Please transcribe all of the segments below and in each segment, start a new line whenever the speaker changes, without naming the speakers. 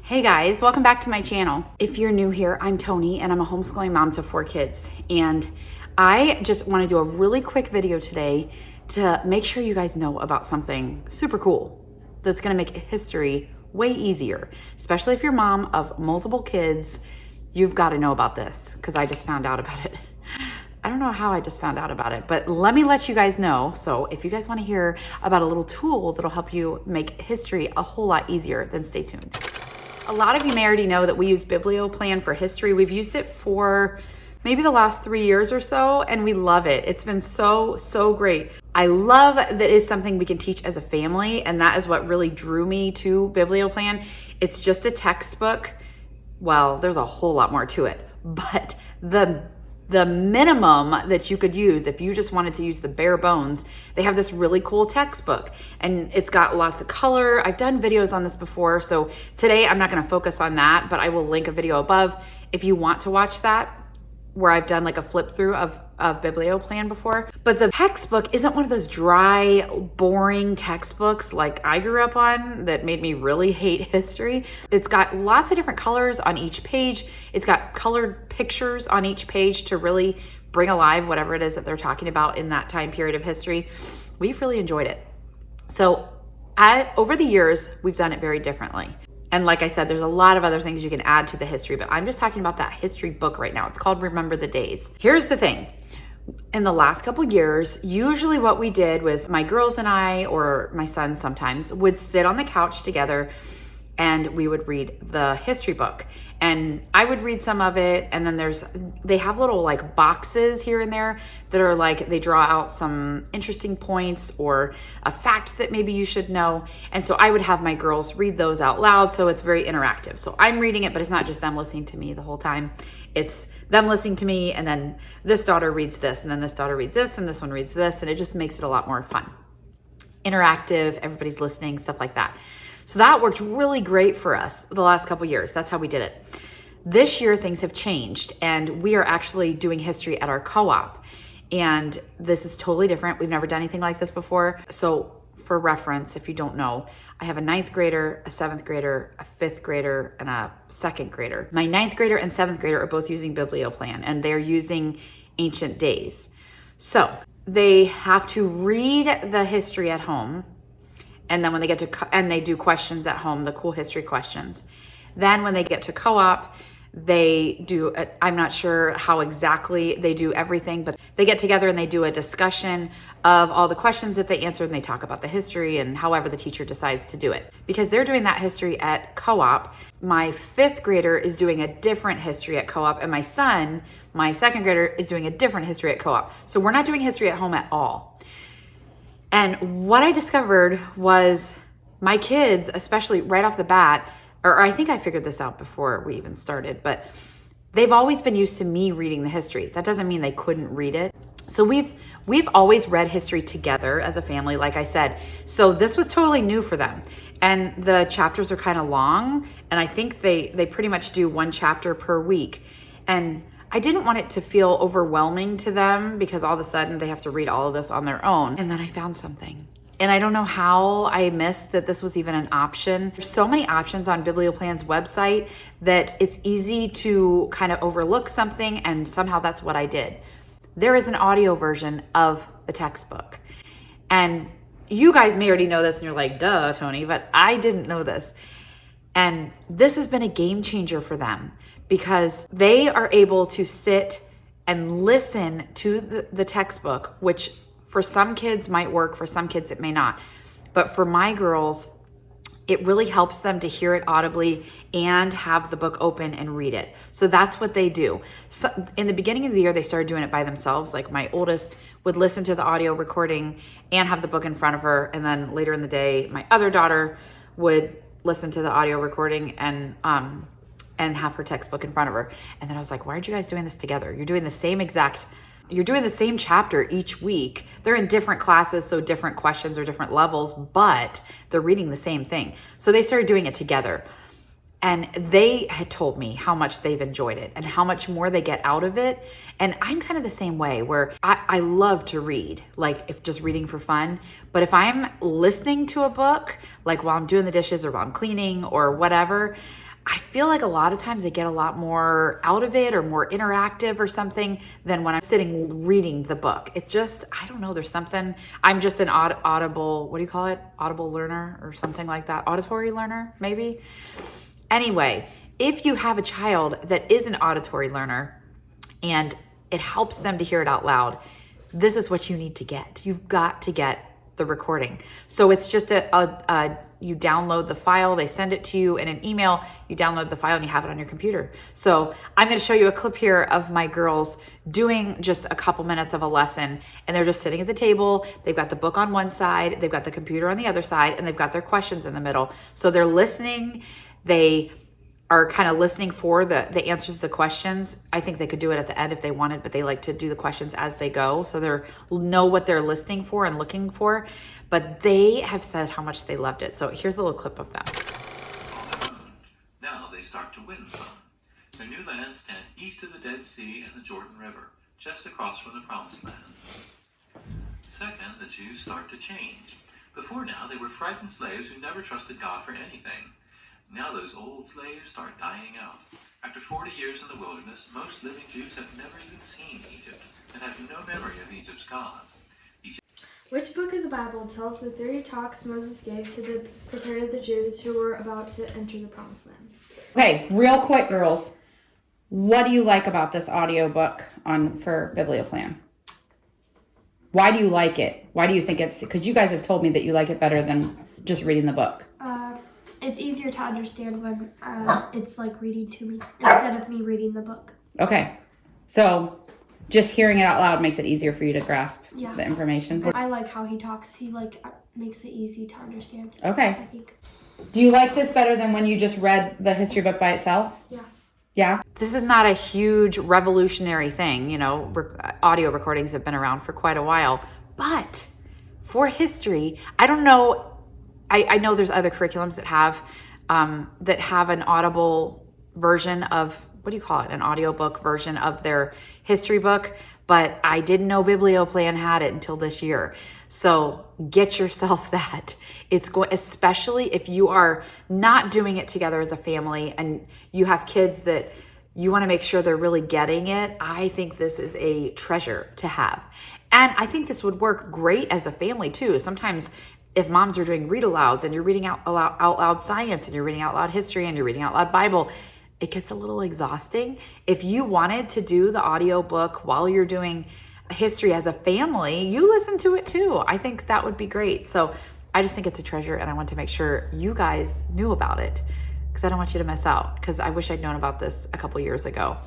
Hey guys, welcome back to my channel. If you're new here, I'm Toni and I'm a homeschooling mom to 4 kids. And I just want to do a really quick video today to make sure you guys know about something super cool that's going to make history way easier, especially if you're mom of multiple kids. You've got to know about this because I just found out about it. I don't know how I just found out about it, but let me let you guys know. So if you guys want to hear about a little tool that'll help you make history a whole lot easier, then stay tuned. A lot of you may already know that we use Biblioplan for history. We've used it for maybe the last 3 years or so, and we love it. It's been so great. I love that it's something we can teach as a family, and that is what really drew me to Biblioplan. It's just a textbook. Well, there's a whole lot more to it, but the minimum that you could use if you just wanted to use the bare bones, they have this really cool textbook and it's got lots of color. I've done videos on this before, so today I'm not going to focus on that, but I will link a video above if you want to watch that, where I've done like a flip through of Biblioplan before. But the textbook isn't one of those dry, boring textbooks like I grew up on that made me really hate history. It's got lots of different colors on each page. It's got colored pictures on each page to really bring alive whatever it is that they're talking about in that time period of history. We've really enjoyed it. So over the years, we've done it very differently. And like I said, there's a lot of other things you can add to the history, but I'm just talking about that history book right now. It's called Remember the Days. Here's the thing. In the last couple years, usually what we did was my girls and I, or my son sometimes, would sit on the couch together and we would read the history book. And I would read some of it, and then they have little like boxes here and there that are like, they draw out some interesting points or a fact that maybe you should know. And so I would have my girls read those out loud, so it's very interactive. So I'm reading it, but it's not just them listening to me the whole time. It's them listening to me, and then this daughter reads this, and then this daughter reads this, and this one reads this, and it just makes it a lot more fun. Interactive, everybody's listening, stuff like that. So that worked really great for us the last couple years. That's how we did it. This year, things have changed, and we are actually doing history at our co-op. And this is totally different. We've never done anything like this before. So for reference, if you don't know, I have a 9th grader, a 7th grader, a 5th grader, and a 2nd grader. My 9th grader and 7th grader are both using Biblioplan, and they're using Ancient Days. So they have to read the history at home. And then when they get to, and they do questions at home, the cool history questions. Then when they get to co-op, they do, I'm not sure how exactly they do everything, but they get together and they do a discussion of all the questions that they answered, and they talk about the history and however the teacher decides to do it. Because they're doing that history at co-op, my 5th grader is doing a different history at co-op, and my son, my 2nd grader, is doing a different history at co-op. So we're not doing history at home at all. And what I discovered was my kids, especially right off the bat, or I think I figured this out before we even started, but they've always been used to me reading the history. That doesn't mean they couldn't read it. So we've always read history together as a family, like I said. So this was totally new for them. And the chapters are kind of long, and I think they pretty much do 1 chapter per week. And I didn't want it to feel overwhelming to them because all of a sudden they have to read all of this on their own. And then I found something. And I don't know how I missed that this was even an option. There's so many options on Biblioplan's website that it's easy to kind of overlook something, and somehow that's what I did. There is an audio version of the textbook. And you guys may already know this and you're like, duh, Toni, but I didn't know this. And this has been a game changer for them because they are able to sit and listen to the textbook, which for some kids might work, for some kids it may not. But for my girls, it really helps them to hear it audibly and have the book open and read it. So that's what they do. So in the beginning of the year, they started doing it by themselves. Like my oldest would listen to the audio recording and have the book in front of her. And then later in the day, my other daughter would listen to the audio recording and have her textbook in front of her. And then I was like, why aren't you guys doing this together? You're doing the same chapter each week. They're in different classes, so different questions or different levels, but they're reading the same thing. So they started doing it together. And they had told me how much they've enjoyed it and how much more they get out of it. And I'm kind of the same way where I love to read, like if just reading for fun. But if I'm listening to a book, like while I'm doing the dishes or while I'm cleaning or whatever, I feel like a lot of times they get a lot more out of it or more interactive or something than when I'm sitting reading the book. It's just, I don't know, there's something, I'm just an audible, what do you call it? Audible learner or something like that. Auditory learner, maybe? Anyway, if you have a child that is an auditory learner and it helps them to hear it out loud, this is what you need to get. You've got to get the recording. So it's just you download the file, they send it to you in an email, you download the file and you have it on your computer. So I'm going to show you a clip here of my girls doing just a couple minutes of a lesson, and they're just sitting at the table. They've got the book on one side, they've got the computer on the other side, and they've got their questions in the middle. So they're listening. They are kind of listening for the answers to the questions. I think they could do it at the end if they wanted, but they like to do the questions as they go. So they know what they're listening for and looking for, but they have said how much they loved it. So here's a little clip of that.
Now they start to win some. Their new lands stand east of the Dead Sea and the Jordan River, just across from the Promised Land. Second, the Jews start to change. Before now, they were frightened slaves who never trusted God for anything. Now those old slaves start dying out. After 40 years in the wilderness, most living Jews have never even seen Egypt and have no memory of Egypt's gods.
Which book of the Bible tells the 3 talks Moses gave to prepare the Jews who were about to enter the Promised Land?
Okay, real quick, girls. What do you like about this audiobook for BibliopLan? Why do you like it? Why do you think because you guys have told me that you like it better than just reading the book.
It's easier to understand when it's like reading to me instead of me reading the book.
Okay. So just hearing it out loud makes it easier for you to grasp the information.
I like how he talks. He makes it easy to understand.
Okay.
I think.
Do you like this better than when you just read the history book by itself?
Yeah.
Yeah. This is not a huge revolutionary thing. You know, audio recordings have been around for quite a while, but for history, I don't know. I know there's other curriculums that have an audible version of, what do you call it? An audiobook version of their history book, but I didn't know BibliopLan had it until this year. So get yourself that. It's especially if you are not doing it together as a family and you have kids that you want to make sure they're really getting it. I think this is a treasure to have. And I think this would work great as a family too. Sometimes if moms are doing read alouds and you're reading out loud science and you're reading out loud history and you're reading out loud Bible, it gets a little exhausting. If you wanted to do the audio book while you're doing history as a family, you listen to it too. I think that would be great. So I just think it's a treasure, and I want to make sure you guys knew about it because I don't want you to miss out, because I wish I'd known about this a couple years ago.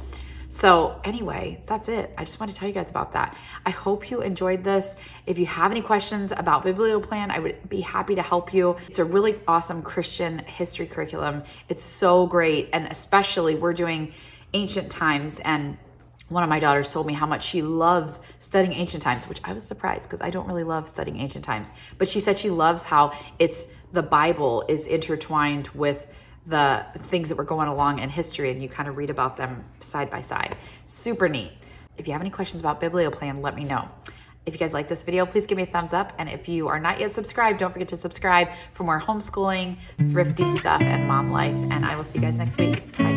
So anyway, that's it. I just want to tell you guys about that. I hope you enjoyed this. If you have any questions about BibliopLan, I would be happy to help you. It's a really awesome Christian history curriculum. It's so great. And especially we're doing ancient times, and one of my daughters told me how much she loves studying ancient times, which I was surprised because I don't really love studying ancient times. But she said she loves how the Bible is intertwined with the things that were going along in history, and you kind of read about them side by side. Super neat. If you have any questions about BibliopLan, let me know. If you guys like this video, please give me a thumbs up. And if you are not yet subscribed, don't forget to subscribe for more homeschooling, thrifty stuff, and mom life. And I will see you guys next week. Bye.